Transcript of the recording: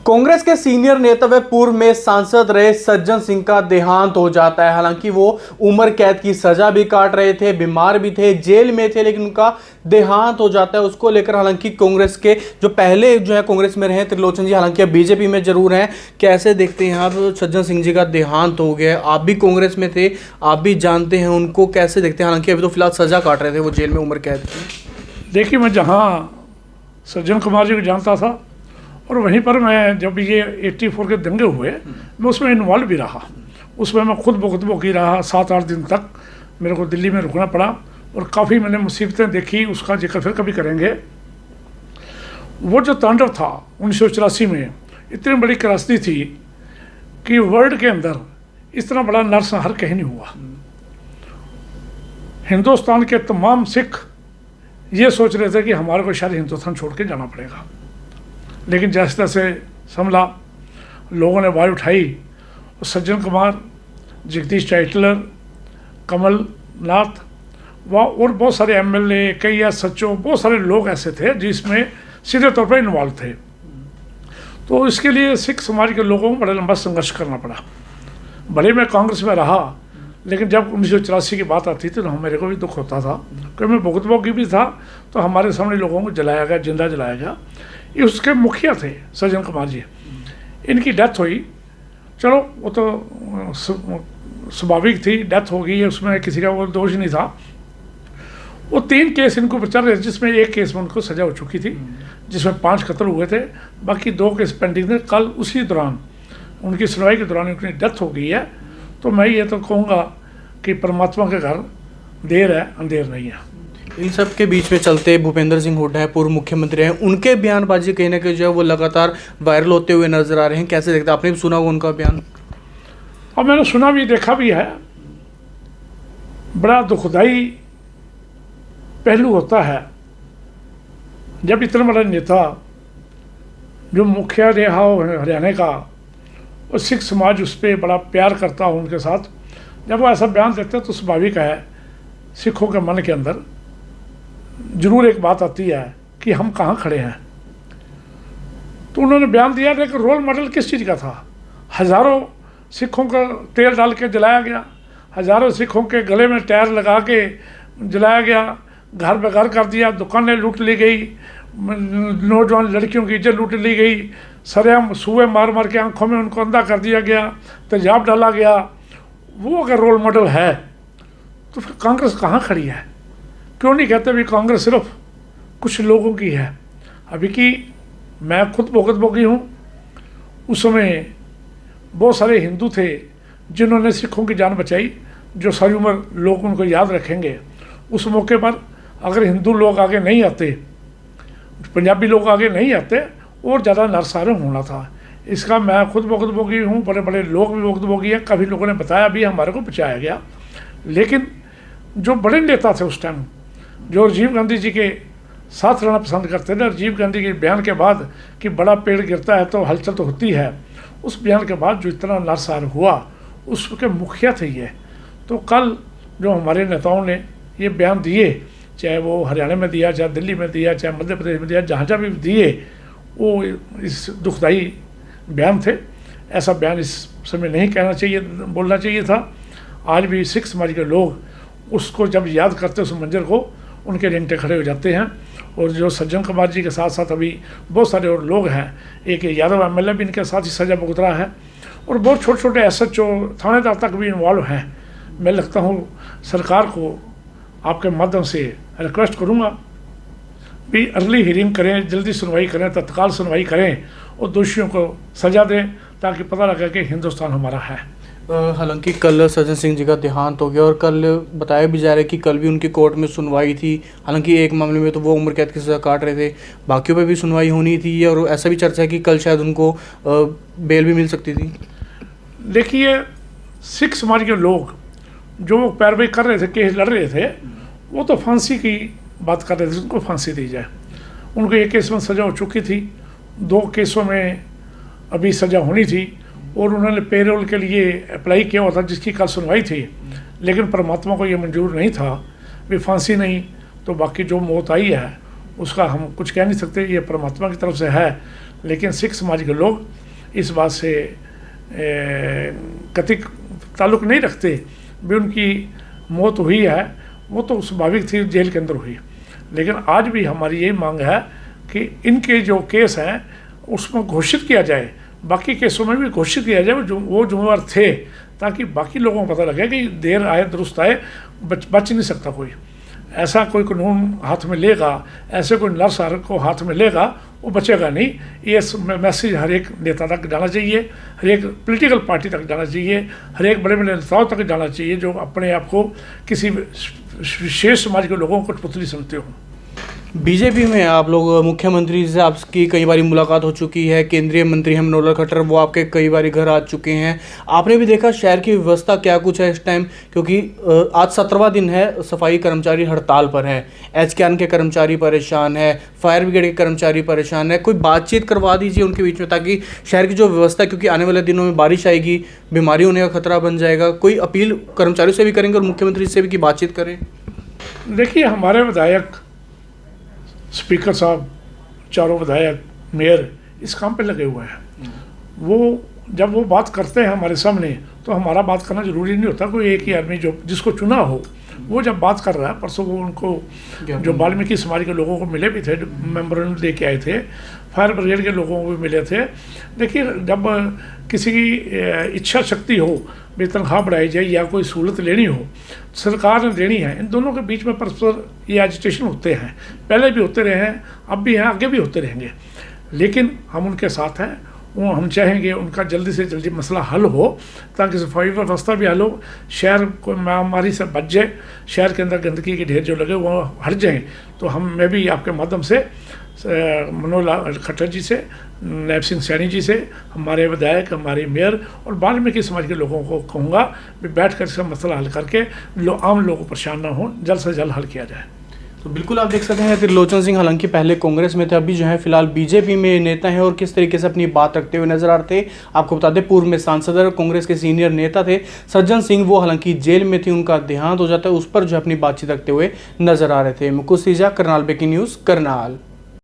कांग्रेस के सीनियर नेता व पूर्व में सांसद रहे सज्जन सिंह का देहांत हो जाता है। हालांकि वो उम्र कैद की सजा भी काट रहे थे, बीमार भी थे, जेल में थे, लेकिन उनका देहांत हो जाता है। उसको लेकर हालांकि कांग्रेस के जो पहले जो है कांग्रेस में रहे त्रिलोचन जी, हालांकि अब बीजेपी में जरूर हैं। कैसे देखते हैं आप सज्जन सिंह जी का देहांत हो गया? आप भी कांग्रेस में थे, आप भी जानते हैं उनको, कैसे देखते हैं? हालांकि अभी तो फिलहाल सजा काट रहे थे वो जेल में उम्र कैद की। देखिए, मैं जहाँ सज्जन कुमार जी को जानता था और वहीं पर मैं जब ये 84 के दंगे हुए मैं उसमें इन्वॉल्व भी रहा। उसमें मैं खुद मुकदमों रहा 7-8 दिन तक मेरे को दिल्ली में रुकना पड़ा और काफ़ी मैंने मुसीबतें देखी। उसका जिक्र फिर कभी करेंगे। वो जो तांडव था 1984 में, इतनी बड़ी त्रासदी थी कि वर्ल्ड के अंदर इस तरह बड़ा नरसंहार कहीं नहीं हुआ। हिंदुस्तान के तमाम सिख ये सोच रहे थे कि हमारे को शायद हिंदुस्तान छोड़ के जाना पड़ेगा, लेकिन जैसे तैसे संभला, लोगों ने आवाज़ उठाई और सज्जन कुमार, जगदीश टाइटलर, कमल नाथ व और बहुत सारे एमएलए, कई एसएचओ, बहुत सारे लोग ऐसे थे जिसमें सीधे तौर पर इन्वॉल्व थे। तो इसके लिए सिख समाज के लोगों को बड़ा लंबा संघर्ष करना पड़ा। भले मैं कांग्रेस में रहा, लेकिन जब 1984 की बात आती थी तो मेरे को भी दुख होता था, क्योंकि मैं भुगतभोगी भी था। तो हमारे सामने लोगों को जलाया गया, जिंदा जलाया गया। ये उसके मुखिया थे सज्जन कुमार जी। इनकी डेथ हुई, चलो वो तो स्वाभाविक थी, डेथ हो गई है, उसमें किसी का वो दोष नहीं था। वो 3 केस इनको चल रहे थे, जिसमें एक केस में उनको सजा हो चुकी थी, जिसमें 5 कत्ल हुए थे, बाकी 2 केस पेंडिंग थे। कल उसी दौरान उनकी सुनवाई के दौरान उनकी डेथ हो गई है। तो मैं ये तो कहूँगा कि परमात्मा के घर देर है, अंधेर नहीं है। इन सब के बीच में चलते भूपेंद्र सिंह हुड्डा है, पूर्व मुख्यमंत्री हैं, उनके बयानबाजी कहीं ना कहीं जो है वो लगातार वायरल होते हुए नजर आ रहे हैं। कैसे देखते हैं? आपने भी सुना होगा उनका बयान। और मैंने सुना भी, देखा भी है। बड़ा दुखदाई पहलू होता है जब इतना बड़ा नेता जो मुखिया रहा हो हरियाणा का और सिख समाज उस पर बड़ा प्यार करता हो उनके साथ, जब वो ऐसा बयान देते हैं तो स्वाभाविक है सिखों के मन के अंदर जरूर एक बात आती है कि हम कहाँ खड़े हैं। तो उन्होंने बयान दिया, लेकिन रोल मॉडल किस चीज़ का था? हज़ारों सिखों का तेल डाल के जलाया गया, हज़ारों सिखों के गले में टायर लगा के जलाया गया, घर बेघर कर दिया, दुकानें लूट ली गई, नौजवान लड़कियों की इज्जत लूट ली गई, सरेआम सुए मार मार के आंखों में उनको अंधा कर दिया गया, तेजाब डाला गया। वो अगर रोल मॉडल है तो फिर कांग्रेस कहाँ खड़ी है? क्यों नहीं कहते भी कांग्रेस सिर्फ कुछ लोगों की है? अभी की मैं खुद भुगतभोगी हूँ। उस समय बहुत सारे हिंदू थे जिन्होंने सिखों की जान बचाई, जो सारी उम्र लोग उनको याद रखेंगे। उस मौके पर अगर हिंदू लोग आगे नहीं आते, पंजाबी लोग आगे नहीं आते, और ज़्यादा नरसंहार होना था। इसका मैं खुद भुगतभोगी हूँ, बड़े बड़े लोग भी भुगतभोगी हैं। काफ़ी लोगों ने बताया भी, हमारे को बचाया गया। लेकिन जो बड़े नेता थे उस टाइम, जो राजीव गांधी जी के साथ रहना पसंद करते थे, राजीव गांधी के बयान के बाद कि बड़ा पेड़ गिरता है तो हलचल तो होती है, उस बयान के बाद जो इतना नरसंहार हुआ उसके मुखिया थे ये। तो कल जो हमारे नेताओं ने ये बयान दिए, चाहे वो हरियाणा में दिया, चाहे दिल्ली में दिया, चाहे मध्य प्रदेश में दिया, जहाँ जहाँ भी दिए, वो इस दुखदाई बयान थे। ऐसा बयान इस समय नहीं कहना चाहिए, बोलना चाहिए था। आज भी सिख समाज के लोग उसको जब याद करते उस मंजर को, उनके रेंगटे खड़े हो जाते हैं। और जो सज्जन कुमार जी के साथ साथ अभी बहुत सारे और लोग हैं, एक यादव एमएलए भी इनके साथ ही सजा भुगत रहा है, और बहुत छोटे छोटे एसएचओ, थानेदार तक भी इन्वॉल्व हैं। मैं लगता हूँ सरकार को आपके माध्यम से रिक्वेस्ट करूँगा भी अर्ली हियरिंग करें, जल्दी सुनवाई करें, तत्काल सुनवाई करें और दोषियों को सजा दें, ताकि पता लगे कि हिंदुस्तान हमारा है। हालांकि कल सज्जन सिंह जी का देहांत हो गया और कल बताया भी जा रहा है कि कल भी उनकी कोर्ट में सुनवाई थी। हालांकि एक मामले में तो वो उम्र कैद की सज़ा काट रहे थे, बाकियों पे भी सुनवाई होनी थी, और ऐसा भी चर्चा है कि कल शायद उनको बेल भी मिल सकती थी। देखिए, सिख समाज के लोग जो पैरवी कर रहे थे, केस लड़ रहे थे, वो तो फांसी की बात कर रहे थे, उनको फांसी दी जाए। उनको एक केस में सज़ा हो चुकी थी, 2 केसों में अभी सज़ा होनी थी, और उन्होंने पेरोल के लिए अप्लाई किया हुआ था जिसकी कल सुनवाई थी। लेकिन परमात्मा को ये मंजूर नहीं था, भी फांसी नहीं तो बाकी जो मौत आई है उसका हम कुछ कह नहीं सकते, ये परमात्मा की तरफ से है। लेकिन सिख समाज के लोग इस बात से कतई ताल्लुक़ नहीं रखते भी उनकी मौत हुई है, वो तो स्वाभाविक थी, जेल के अंदर हुई। लेकिन आज भी हमारी यही मांग है कि इनके जो केस हैं उसमें घोषित किया जाए, बाकी केसों में भी घोषित किया जाए वो जुम्मेवार थे, ताकि बाकी लोगों को पता लगे कि देर आए दुरुस्त आए, बच नहीं सकता कोई। ऐसा कोई कानून हाथ में लेगा, ऐसे कोई नर्स को हाथ में लेगा, वो बचेगा नहीं। ये मैसेज हर एक नेता तक जाना चाहिए, हर एक पॉलिटिकल पार्टी तक जाना चाहिए, हर एक बड़े बड़े नेताओं तक जाना चाहिए जो अपने आप को किसी विशेष समाज के लोगों को कठपुतली समझते हो। बीजेपी में आप लोग, मुख्यमंत्री से आपकी कई बारी मुलाकात हो चुकी है, केंद्रीय मंत्री हैं मनोहर खट्टर, वो आपके कई बारी घर आ चुके हैं। आपने भी देखा शहर की व्यवस्था क्या कुछ है इस टाइम, क्योंकि आज 17वां दिन है, सफाई कर्मचारी हड़ताल पर हैं, एचकेआन के कर्मचारी परेशान है, फायर ब्रिगेड के कर्मचारी परेशान है। कोई बातचीत करवा दीजिए उनके बीच में, ताकि शहर की जो व्यवस्था, क्योंकि आने वाले दिनों में बारिश आएगी, बीमारी होने का खतरा बन जाएगा। कोई अपील कर्मचारियों से भी करेंगे और मुख्यमंत्री से भी कि बातचीत करें? देखिए, हमारे विधायक, स्पीकर साहब, चारों विधायक, मेयर इस काम पे लगे हुए हैं। वो जब वो बात करते हैं हमारे सामने, तो हमारा बात करना जरूरी नहीं होता। कोई एक ही आदमी जो जिसको चुना हो, वो जब बात कर रहा है, परसों वो उनको जो वाल्मीकि समाज के लोगों को मिले भी थे, मेमोरेंडम दे के आए थे, फायर ब्रिगेड के लोगों को भी मिले थे। देखिए, जब किसी की इच्छा शक्ति हो, भी तनख्वाह बढ़ाई जाए या कोई सहूलत लेनी हो, सरकार ने देनी है, इन दोनों के बीच में परस्पर ये एजिटेशन होते हैं, पहले भी होते रहे हैं, अब भी हैं, आगे भी होते रहेंगे। लेकिन हम उनके साथ हैं, वो हम चाहेंगे उनका जल्दी से जल्दी मसला हल हो, ताकि सफाई व्यवस्था भी हल हो, शहर को महामारी से बच जाए, शहर के अंदर गंदगी के ढेर जो लगे वो हट जाएँ। तो मैं भी आपके माध्यम से मनोहर खट्टर जी से, नायब सिंह सैनी जी से, हमारे विधायक, हमारे मेयर और वाल्मीकि समाज के लोगों को कहूँगा भी बैठ कर इसका मसला हल करके आम लोग परेशान ना हो, जल्द से जल्द हल किया जाए। तो बिल्कुल आप देख सकते हैं त्रिलोचन सिंह हालांकि पहले कांग्रेस में थे, अभी जो है फिलहाल बीजेपी में नेता हैं और किस तरीके से अपनी बात रखते हुए नजर आ रहे थे। आपको बता दें, पूर्व में सांसद और कांग्रेस के सीनियर नेता थे सज्जन सिंह, वो हालांकि जेल में थे, उनका देहांत हो जाता है, उस पर जो अपनी बातचीत रखते हुए नजर आ रहे थे। Mukul सीजा, Karnal breaking news, Karnal.